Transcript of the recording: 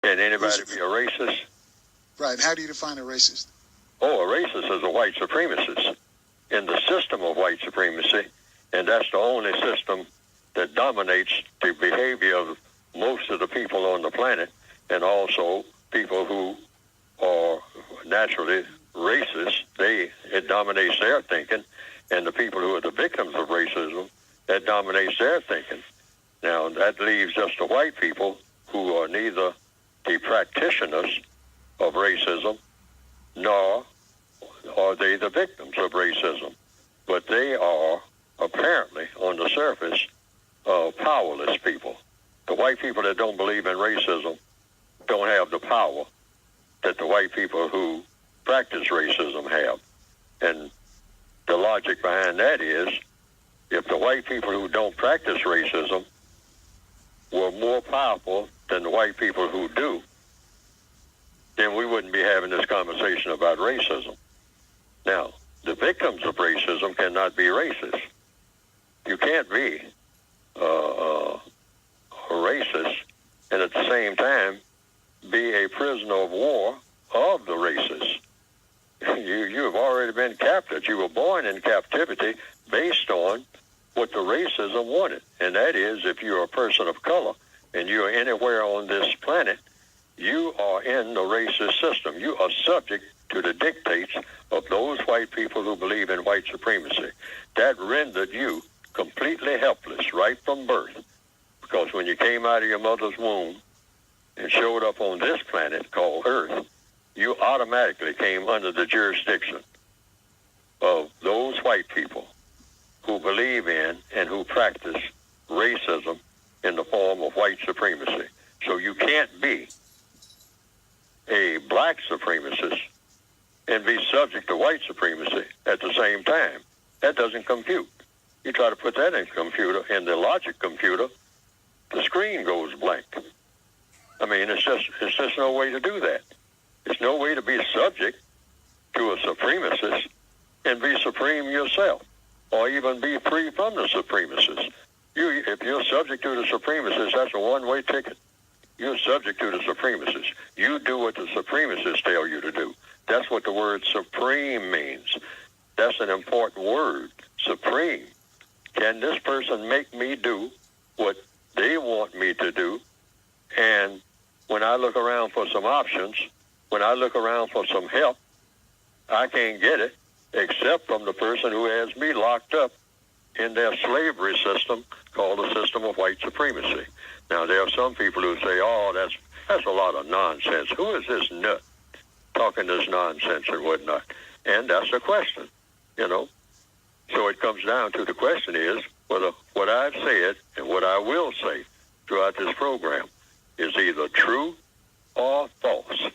Can anybody be a racist? Right. How do you define a racist? Oh, a racist is a white supremacist in the system of white supremacy, and that's the only system that dominates the behavior of most of the people on the planet, and also people who are naturally racist. It dominates their thinking, and the people who are the victims of racism, that dominates their thinking. Now, that leaves just the white people who are neither the practitioners of racism, nor are they the victims of racism. But they are apparently, on the surface, powerless people. The white people that don't believe in racism don't have the power that the white people who practice racism have. And the logic behind that is, if the white people who don't practice racism were more powerful than the white people who do, then we wouldn't be having this conversation about racism. Now, the victims of racism cannot be racist. You can't be a racist and at the same time be a prisoner of war of the racists. You have already been captured. You were born in captivity based on what the racism wanted. And that is, if you're a person of color and you're anywhere on this planet, you are in the racist system. You are subject to the dictates of those white people who believe in white supremacy. That rendered you completely helpless right from birth. Because when you came out of your mother's womb and showed up on this planet called Earth, you automatically came under the jurisdiction of those white people who believe in and who practice racism in the form of white supremacy. So you can't be a black supremacist and be subject to white supremacy at the same time. That doesn't compute. You try to put that in the logic computer, the screen goes blank. I mean, it's just no way to do that. There's no way to be subject to a supremacist and be supreme yourself, or even be free from the supremacists. If you're subject to the supremacists, that's a one-way ticket. You're subject to the supremacists. You do what the supremacists tell you to do. That's what the word supreme means. That's an important word, supreme. Can this person make me do what they want me to do? And when I look around for some options, when I look around for some help, I can't get it except from the person who has me locked up in their slavery system called the system of white supremacy. Now, there are some people who say, oh, that's a lot of nonsense. Who is this nut talking this nonsense and whatnot? And that's the question, you know. So it comes down to the question is whether what I've said and what I will say throughout this program is either true or false.